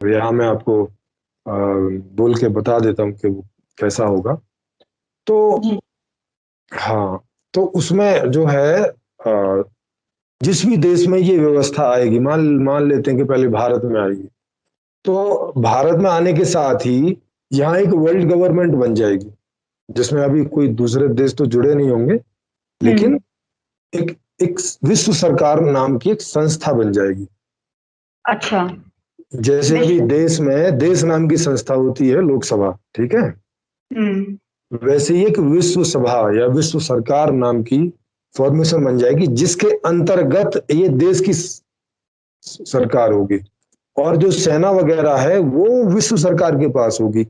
यहाँ मैं आपको बोल के बता देता हूँ कि वो कैसा होगा। तो जी। हाँ, तो उसमें जो है जिस भी देश में ये व्यवस्था आएगी, मान मान लेते हैं कि पहले भारत में आएगी, तो भारत में आने के साथ ही यहाँ एक वर्ल्ड गवर्नमेंट बन जाएगी, जिसमें अभी कोई दूसरे देश तो जुड़े नहीं होंगे, लेकिन एक एक विश्व सरकार नाम की एक संस्था बन जाएगी। अच्छा। जैसे अभी विश्व। देश में देश नाम की संस्था होती है लोकसभा, ठीक है, हम्म। वैसे ही एक विश्व सभा या विश्व सरकार नाम की फॉर्मेशन बन जाएगी, जिसके अंतर्गत ये देश की सरकार होगी, और जो सेना वगैरह है वो विश्व सरकार के पास होगी,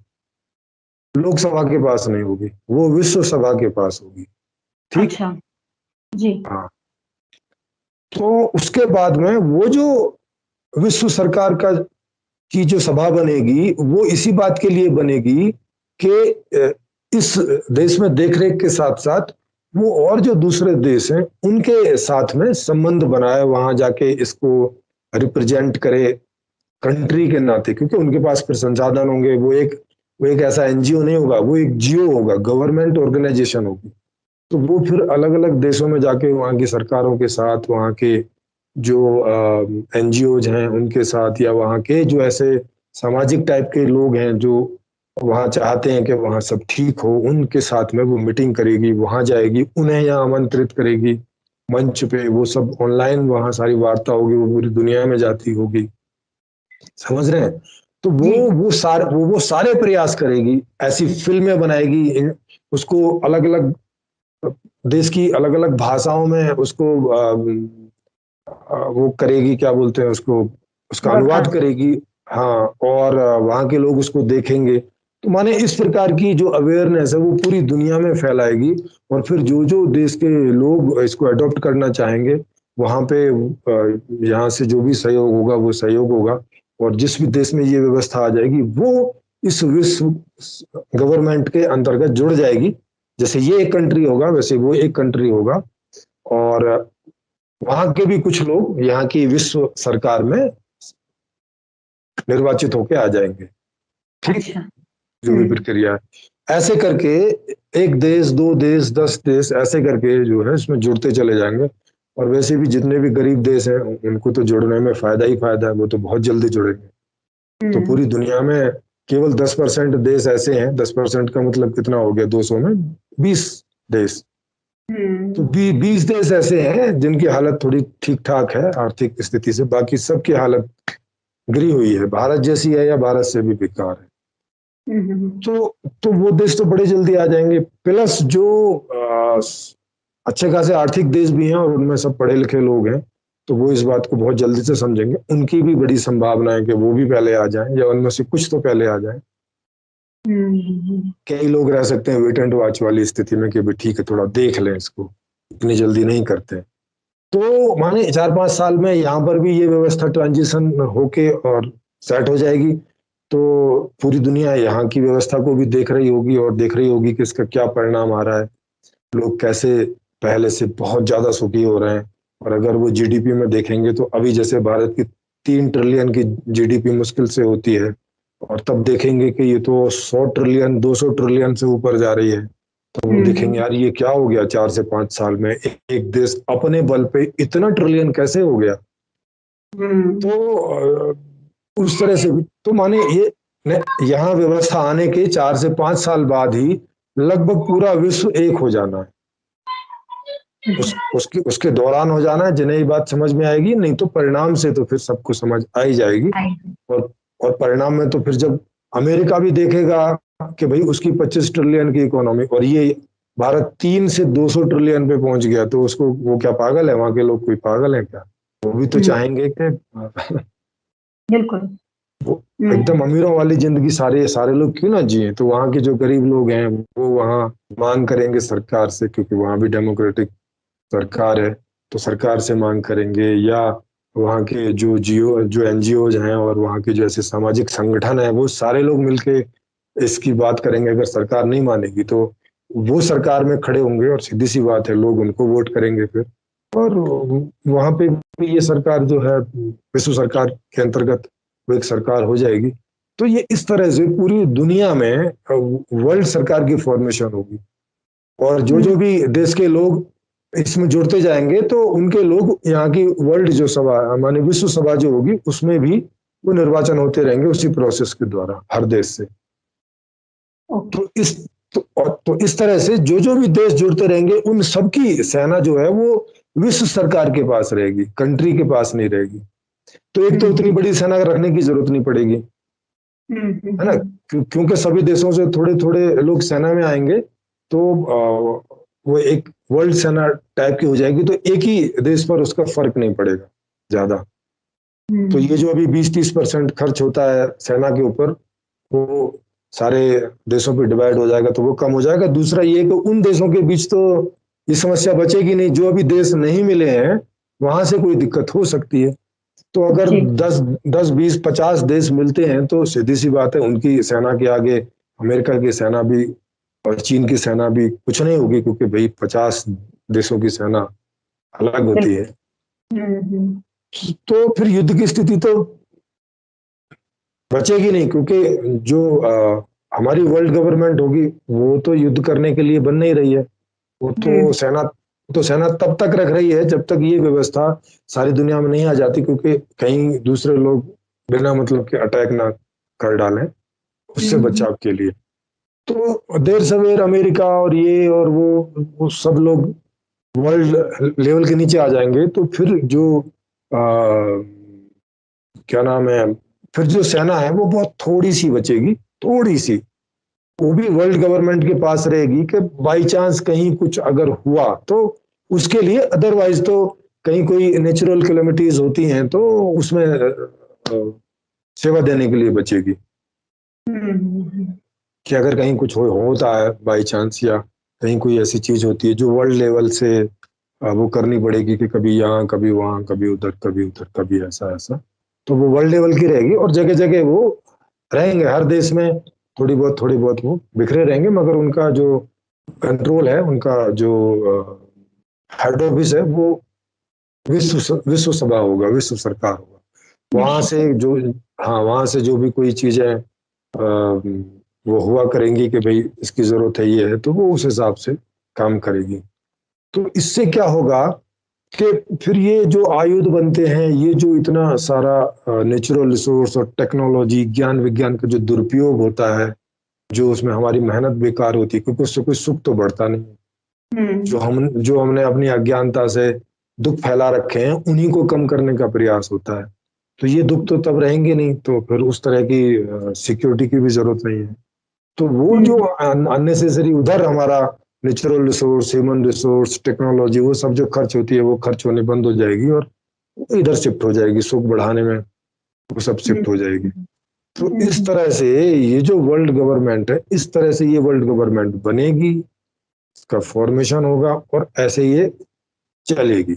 लोकसभा के पास नहीं होगी, वो विश्व सभा के पास होगी। ठीक। अच्छा। जी। हाँ, तो उसके बाद में वो जो विश्व सरकार का की जो सभा बनेगी, वो इसी बात के लिए बनेगी कि इस देश में देखरेख के साथ साथ वो और जो दूसरे देश हैं उनके साथ में संबंध बनाए, वहां जाके इसको रिप्रेजेंट करे कंट्री के नाते, क्योंकि उनके पास फिर संसाधन होंगे। वो एक ऐसा एनजीओ नहीं होगा, वो एक जियो होगा, गवर्नमेंट ऑर्गेनाइजेशन होगी। तो वो फिर अलग अलग देशों में जाके वहाँ की सरकारों के साथ, वहाँ के जो एनजीओज हैं उनके साथ, या वहाँ के जो ऐसे सामाजिक टाइप के लोग हैं जो वहाँ चाहते हैं कि वहाँ सब ठीक हो, उनके साथ में वो मीटिंग करेगी, वहाँ जाएगी, उन्हें यहाँ आमंत्रित करेगी मंच पे, वो सब ऑनलाइन वहाँ सारी वार्ता होगी, वो पूरी दुनिया में जाती होगी। समझ रहे हैं? तो जी। वो सारे प्रयास करेगी, ऐसी फिल्में बनाएगी, उसको अलग अलग देश की अलग अलग भाषाओं में उसको वो करेगी, क्या बोलते हैं उसको, उसका अनुवाद ब्रॉडकास्ट। करेगी। हाँ, और वहाँ के लोग उसको देखेंगे, तो माने इस प्रकार की जो अवेयरनेस है वो पूरी दुनिया में फैलाएगी, और फिर जो जो देश के लोग इसको अडॉप्ट करना चाहेंगे, वहाँ पे यहाँ से जो भी सहयोग होगा वो सहयोग होगा, और जिस भी देश में ये व्यवस्था आ जाएगी वो इस विश्व गवर्नमेंट के अंतर्गत जुड़ जाएगी। जैसे ये एक कंट्री होगा वैसे वो एक कंट्री होगा, और वहां के भी कुछ लोग यहाँ की विश्व सरकार में निर्वाचित होके आ जाएंगे। ठीक। अच्छा। जो भी प्रक्रिया है, ऐसे करके एक देश, दो देश, 10 देश, ऐसे करके जो है इसमें जुड़ते चले जाएंगे। और वैसे भी जितने भी गरीब देश हैं उनको तो जुड़ने में फायदा ही फायदा है, वो तो बहुत जल्दी जुड़ेंगे। तो पूरी दुनिया में केवल 10% देश ऐसे हैं, 10% का मतलब कितना हो गया, 200 में 20 देश। तो 20 देश ऐसे हैं जिनकी हालत थोड़ी ठीक ठाक है आर्थिक स्थिति से, बाकी सबकी हालत गिरी हुई है, भारत जैसी है या भारत से भी बेकार है। तो वो देश तो बड़े जल्दी आ जाएंगे, प्लस जो अच्छे खासे आर्थिक देश भी हैं और उनमें सब पढ़े लिखे लोग हैं, तो वो इस बात को बहुत जल्दी से समझेंगे, उनकी भी बड़ी संभावना है कि वो भी पहले आ जाएं, या उनमें से कुछ तो पहले आ जाएं। कई लोग रह सकते हैं वेट एंड वॉच वाली स्थिति में कि भी ठीक है थोड़ा देख लें इसको, इतनी जल्दी नहीं करते। तो माने 4-5 साल में यहाँ पर भी ये व्यवस्था ट्रांजिशन होके और सेट हो जाएगी, तो पूरी दुनिया यहाँ की व्यवस्था को भी देख रही होगी, और देख रही होगी कि इसका क्या परिणाम आ रहा है, लोग कैसे पहले से बहुत ज्यादा सुखी हो रहे हैं। और अगर वो जीडीपी में देखेंगे तो अभी जैसे भारत की 3 ट्रिलियन की जीडीपी मुश्किल से होती है, और तब देखेंगे कि ये तो 100 ट्रिलियन 200 ट्रिलियन से ऊपर जा रही है, तो वो देखेंगे यार ये क्या हो गया, 4 से 5 साल में एक देश अपने बल पे इतना ट्रिलियन कैसे हो गया। तो उस तरह से भी तो माने ये यहाँ व्यवस्था आने के 4 से 5 साल बाद ही लगभग पूरा विश्व एक हो जाना है। उसके दौरान हो जाना है, जिन्हें ये बात समझ में आएगी, नहीं तो परिणाम से तो फिर सबको समझ आ ही जाएगी। और और परिणाम में तो फिर जब अमेरिका भी देखेगा कि भाई उसकी 25 ट्रिलियन की इकोनॉमी और ये भारत 3 से 200 ट्रिलियन पे पहुंच गया, तो उसको वो क्या पागल है, वहां के लोग कोई पागल है क्या? वो भी तो चाहेंगे कि बिल्कुल। वो एकदम अमीरों वाली जिंदगी सारे सारे लोग क्यों ना जिए। तो वहां के जो गरीब लोग हैं वो वहां मांग करेंगे सरकार से, क्योंकि वहां भी डेमोक्रेटिक सरकार है, तो सरकार से मांग करेंगे, या वहाँ के जो एनजीओज हैं और वहाँ के जो ऐसे सामाजिक संगठन है वो सारे लोग मिलके इसकी बात करेंगे। अगर सरकार नहीं मानेगी तो वो सरकार में खड़े होंगे, और सीधी सी बात है लोग उनको वोट करेंगे फिर। और वहां पे भी ये सरकार जो है विश्व सरकार के अंतर्गत वो एक सरकार हो जाएगी। तो ये इस तरह से पूरी दुनिया में वर्ल्ड सरकार की फॉर्मेशन होगी, और जो जो भी देश के लोग इसमें जुड़ते जाएंगे तो उनके लोग यहाँ की वर्ल्ड जो सभा माने विश्व सभा जो होगी उसमें भी वो निर्वाचन होते रहेंगे उसी प्रोसेस के द्वारा हर देश से। तो इस तरह से जो जो भी देश जुड़ते रहेंगे उन सबकी सेना जो है वो विश्व सरकार के पास रहेगी, कंट्री के पास नहीं रहेगी। तो एक तो उतनी बड़ी सेना रखने की जरूरत नहीं पड़ेगी, है ना, क्योंकि सभी देशों से थोड़े थोड़े लोग सेना में आएंगे तो वो एक वर्ल्ड सेना टाइप की हो जाएगी, तो एक ही देश पर उसका फर्क नहीं पड़ेगा ज्यादा। तो ये जो अभी 20-30% खर्च होता है सेना के ऊपर वो सारे देशों पे डिवाइड हो जाएगा, तो वो कम हो जाएगा। दूसरा ये कि उन देशों के बीच तो ये समस्या बचेगी नहीं, जो अभी देश नहीं मिले हैं वहां से कोई दिक्कत हो सकती है। तो अगर 10-20-50 देश मिलते हैं तो सीधी सी बात है उनकी सेना के आगे अमेरिका की सेना भी और चीन की सेना भी कुछ नहीं होगी, क्योंकि भाई 50 देशों की सेना अलग होती है। तो फिर युद्ध की स्थिति तो बचेगी नहीं, क्योंकि जो हमारी वर्ल्ड गवर्नमेंट होगी वो तो युद्ध करने के लिए बन नहीं रही है। वो तो सेना तब तक रख रही है जब तक ये व्यवस्था सारी दुनिया में नहीं आ जाती, क्योंकि कहीं दूसरे लोग बिना मतलब के अटैक ना कर डालें, उससे बचाव के लिए। तो देर सवेर अमेरिका और ये और वो सब लोग वर्ल्ड लेवल के नीचे आ जाएंगे, तो फिर जो क्या नाम है, फिर जो सेना है वो बहुत थोड़ी सी बचेगी, थोड़ी सी, वो भी वर्ल्ड गवर्नमेंट के पास रहेगी कि बाई चांस कहीं कुछ अगर हुआ तो उसके लिए, अदरवाइज तो कहीं कोई नेचुरल कैलेमिटीज होती हैं तो उसमें सेवा देने के लिए बचेगी। कि अगर कहीं कुछ होता है बाई चांस, या कहीं कोई ऐसी चीज होती है जो वर्ल्ड लेवल से वो करनी पड़ेगी कि कभी यहाँ कभी वहां कभी उधर कभी उधर कभी ऐसा ऐसा, तो वो वर्ल्ड लेवल की रहेगी और जगह जगह वो रहेंगे, हर देश में थोड़ी बहुत वो बिखरे रहेंगे, मगर उनका जो कंट्रोल है, उनका जो हेड ऑफिस है वो विश्व सभा होगा, विश्व सरकार होगा। वहां से जो, हाँ, वहां से जो भी कोई चीजें वो हुआ करेंगी कि भाई इसकी जरूरत है ये है, तो वो उस हिसाब से काम करेगी। तो इससे क्या होगा कि फिर ये जो आयुध बनते हैं, ये जो इतना सारा नेचुरल रिसोर्स और टेक्नोलॉजी ज्ञान विज्ञान का जो दुरुपयोग होता है, जो उसमें हमारी मेहनत बेकार होती है, क्योंकि उससे कोई सुख तो बढ़ता नहीं। जो हमने अपनी अज्ञानता से दुख फैला रखे हैं उन्हीं को कम करने का प्रयास होता है। तो ये दुख तो तब रहेंगे नहीं, तो फिर उस तरह की सिक्योरिटी की भी जरूरत नहीं है। तो वो जो अननेसेसरी उधर हमारा natural resource, human resource, technology, वो सब जो खर्च होती है वो खर्च होने बंद हो जाएगी और इधर शिफ्ट हो जाएगी, सुख बढ़ाने में वो सब शिफ्ट हो जाएगी। तो इस तरह से ये जो वर्ल्ड गवर्नमेंट है, इस तरह से ये वर्ल्ड गवर्नमेंट बनेगी, इसका फॉर्मेशन होगा और ऐसे ये चलेगी।